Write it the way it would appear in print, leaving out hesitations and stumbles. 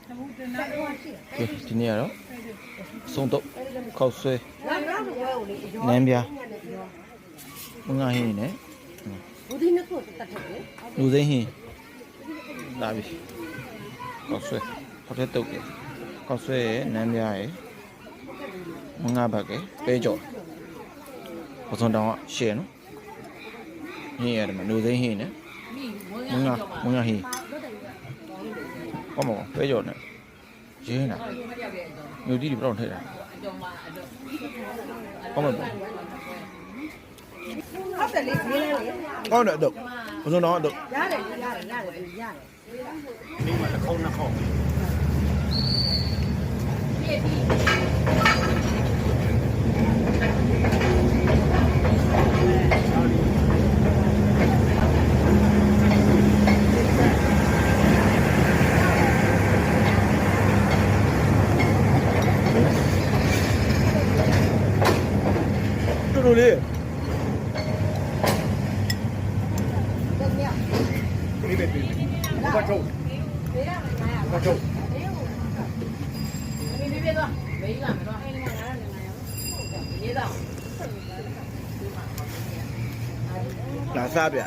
ဒီနေ့ကတော့စုံတော့ခောက်ဆွဲနမ်းပြမငါဟင်းနဲ့လူသိန်းဟင်းလာပြီခောက်ဆွဲဟိုတဲ့တုတ်ခောက်ဆွဲရဲ့နမ်းပြရဲ့မငါဘက်ကပဲကြော်ပစုံတောင်ကရှယ်နော်ဟင်းရတယ်မလူသိန်းဟင်းနဲ့မငါဟင်းဘာမပဲကြော်နဲ့ရင်းတာမြို့တီးတွေဘယ်တော့ထည့်တာဘာမပဲဟုတ်တယ်လေဈေးလေးလေကောင်းတယ်တော့ဘယ်လိုတော့တော့ရတယ်ဒီမှာတစ်ခေါက်နှစ်ခေါက်တို့လေbắt đầu bắt đầu là sao vậy